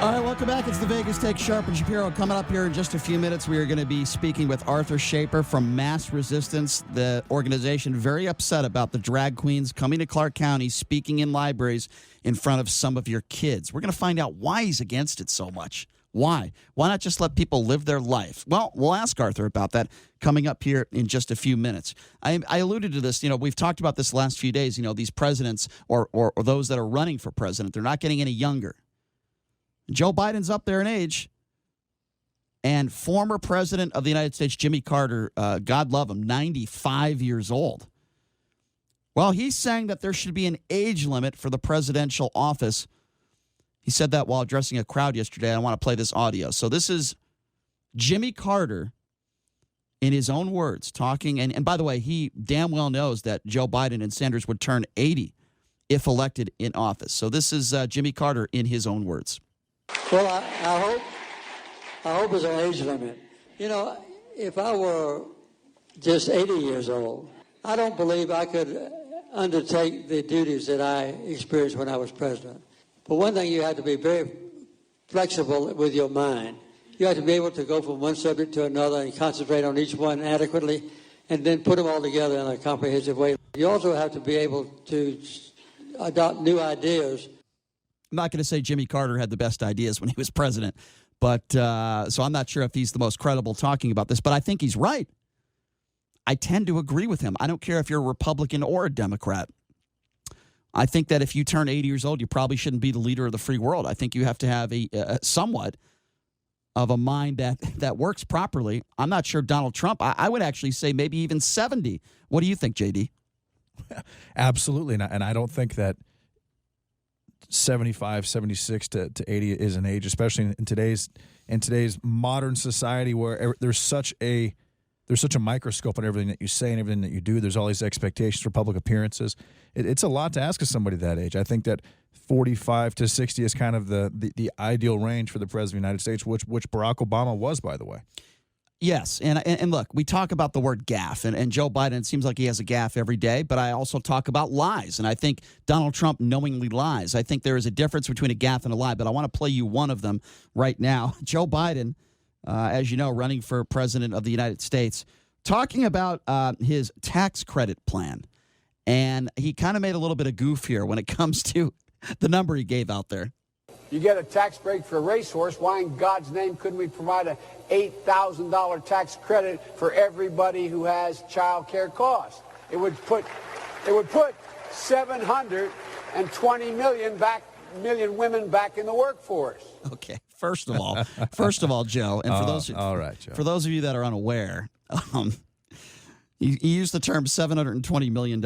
All right, welcome back. It's the Vegas Take. Sharp and Shapiro coming up here in just a few minutes. We are going to be speaking with Arthur Shapiro from Mass Resistance, the organization very upset about the drag queens coming to Clark County, speaking in libraries in front of some of your kids. We're going to find out why he's against it so much. Why? Why not just let people live their life? Well, we'll ask Arthur about that coming up here in just a few minutes. I alluded to this. We've talked about this the last few days. These presidents or those that are running for president, they're not getting any younger. Joe Biden's up there in age, and former president of the United States, Jimmy Carter, God love him, 95 years old. Well, he's saying that there should be an age limit for the presidential office. He said that while addressing a crowd yesterday. I want to play this audio. So this is Jimmy Carter, in his own words, talking. And by the way, he damn well knows that Joe Biden and Sanders would turn 80 if elected in office. So this is Jimmy Carter in his own words. Well, I hope there's an age limit. If I were just 80 years old, I don't believe I could undertake the duties that I experienced when I was president. But one thing, you have to be very flexible with your mind. You have to be able to go from one subject to another and concentrate on each one adequately and then put them all together in a comprehensive way. You also have to be able to adopt new ideas. I'm not going to say Jimmy Carter had the best ideas when he was president, but so I'm not sure if he's the most credible talking about this, but I think he's right. I tend to agree with him. I don't care if you're a Republican or a Democrat. I think that if you turn 80 years old, you probably shouldn't be the leader of the free world. I think you have to have a somewhat of a mind that works properly. I'm not sure Donald Trump. I would actually say maybe even 70. What do you think, JD? Absolutely. And I don't think that 75, 76 to 80 is an age, especially in today's modern society where there's such a microscope on everything that you say and everything that you do. There's all these expectations for public appearances. It's a lot to ask of somebody that age. I think that 45 to 60 is kind of the ideal range for the president of the United States, which Barack Obama was, by the way. Yes, and look, we talk about the word gaffe, and Joe Biden, it seems like he has a gaffe every day, but I also talk about lies, and I think Donald Trump knowingly lies. I think there is a difference between a gaffe and a lie, but I want to play you one of them right now. Joe Biden, as you know, running for president of the United States, talking about his tax credit plan, and he kind of made a little bit of goof here when it comes to the number he gave out there. You get a tax break for a racehorse. Why in God's name couldn't we provide a $8,000 tax credit for everybody who has child care costs? It would put 720 million women back in the workforce. Okay, first of all, Joe, and for those of you that are unaware, you used the term $720 million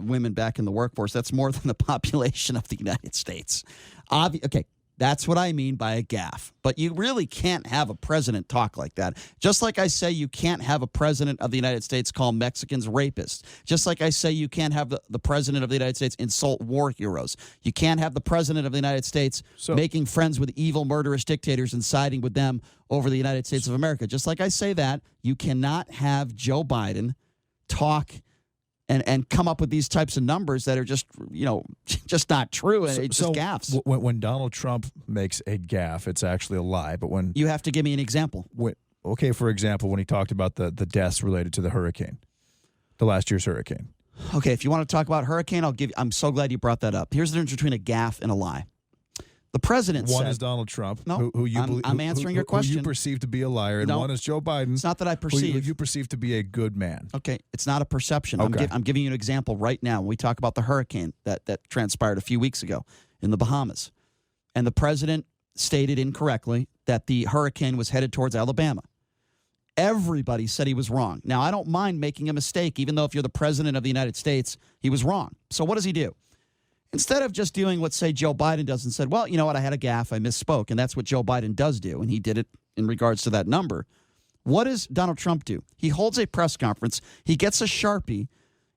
women back in the workforce. That's more than the population of the United States. Okay. That's what I mean by a gaffe. But you really can't have a president talk like that. Just like I say you can't have a president of the United States call Mexicans rapists. Just like I say you can't have the president of the United States insult war heroes. You can't have the president of the United States making friends with evil, murderous dictators and siding with them over the United States of America. Just like I say that, you cannot have Joe Biden talk and come up with these types of numbers that are just not true, and it's just gaffes. When Donald Trump makes a gaffe, it's actually a lie. But when you have to give me an example. For example, when he talked about the deaths related to the hurricane, the last year's hurricane. Okay, if you want to talk about hurricane, I'm so glad you brought that up. Here's the difference between a gaffe and a lie. The president One said, is Donald Trump, no, I'm answering your question. Who you perceive to be a liar, and one is Joe Biden. It's not that I perceive. Who you perceive to be a good man. Okay, it's not a perception. Okay. I'm giving you an example right now. When we talk about the hurricane that transpired a few weeks ago in the Bahamas, and the president stated incorrectly that the hurricane was headed towards Alabama. Everybody said he was wrong. Now, I don't mind making a mistake, even though if you're the president of the United States, he was wrong. So what does he do? Instead of just doing what, say, Joe Biden does and said, well, you know what, I had a gaffe, I misspoke, and that's what Joe Biden does do, and he did it in regards to that number. What does Donald Trump do? He holds a press conference, he gets a Sharpie,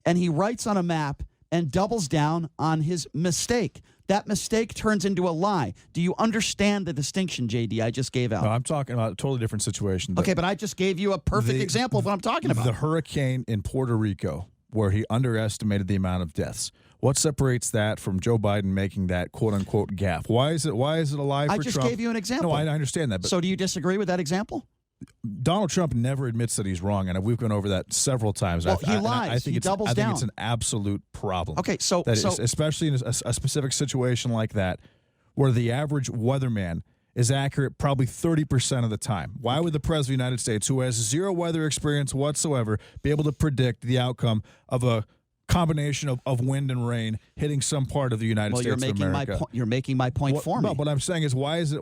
and he writes on a map and doubles down on his mistake. That mistake turns into a lie. Do you understand the distinction, JD, I just gave out? No, I'm talking about a totally different situation. Okay, but I just gave you a perfect example of what I'm talking about. The hurricane in Puerto Rico where he underestimated the amount of deaths. What separates that from Joe Biden making that quote-unquote gaffe? Why is it a lie for Trump? I just gave you an example. No, I understand that. But so do you disagree with that example? Donald Trump never admits that he's wrong, and we've gone over that several times. Well, he lies. I think He doubles down. I think it's an absolute problem. Okay, so especially in a specific situation like that, where the average weatherman is accurate probably 30% of the time. Why would the President of the United States, who has zero weather experience whatsoever, be able to predict the outcome of a combination of wind and rain hitting some part of the United States of America? You're making my point for me. No, what I'm saying is, why is it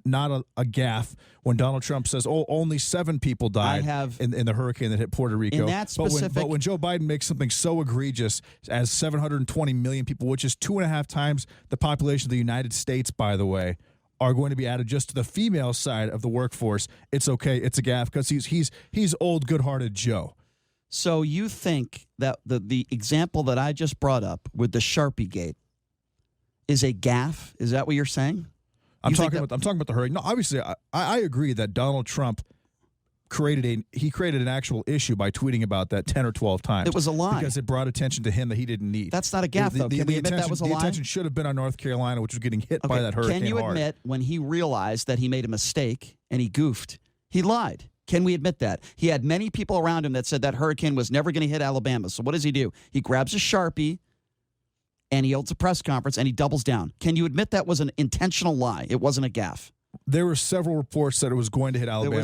not a gaffe when Donald Trump says, only 7 people died in the hurricane that hit Puerto Rico? In that specific, but when Joe Biden makes something so egregious as 720 million people, which is 2.5 times the population of the United States, by the way, are going to be added just to the female side of the workforce, it's okay. It's a gaffe because he's old, good-hearted Joe. So you think that the example that I just brought up with the Sharpie gate is a gaffe? Is that what you're saying? I'm talking about the hurricane. No, obviously, I agree that Donald Trump created an actual issue by tweeting about that 10 or 12 times. It was a lie because it brought attention to him that he didn't need. That's not a gaffe, though. Can we admit that was a lie? The attention should have been on North Carolina, which was getting hit by that hurricane. Can you admit when he realized that he made a mistake and he goofed, he lied? Can we admit that? He had many people around him that said that hurricane was never going to hit Alabama. So what does he do? He grabs a Sharpie and he holds a press conference and he doubles down. Can you admit that was an intentional lie? It wasn't a gaffe. There were several reports that it was going to hit Alabama.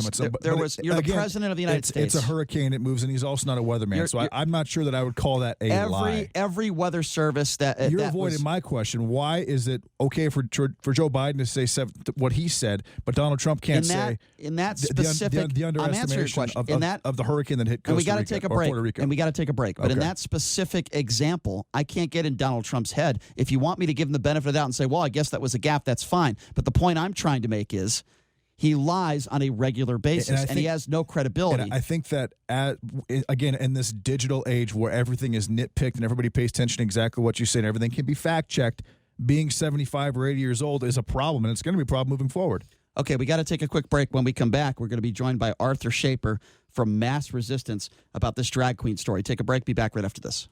You're the president of the United States. It's a hurricane. It moves, and he's also not a weatherman. I'm not sure that I would call that a lie. Every weather service that you're avoiding my question. Why is it okay for Joe Biden to say what he said, but Donald Trump can't say in that specific? The underestimation of the hurricane that hit Costa Rica or Puerto Rico. And we got to take a break. But in that specific example, I can't get in Donald Trump's head. If you want me to give him the benefit of the doubt and say, well, I guess that was a gaffe, that's fine. But the point I'm trying to make is, he lies on a regular basis, and he has no credibility. And I think that, again, in this digital age where everything is nitpicked and everybody pays attention to exactly what you say and everything can be fact-checked, being 75 or 80 years old is a problem, and it's going to be a problem moving forward. Okay, we got to take a quick break. When we come back, we're going to be joined by Arthur Shaper from Mass Resistance about this drag queen story. Take a break. Be back right after this.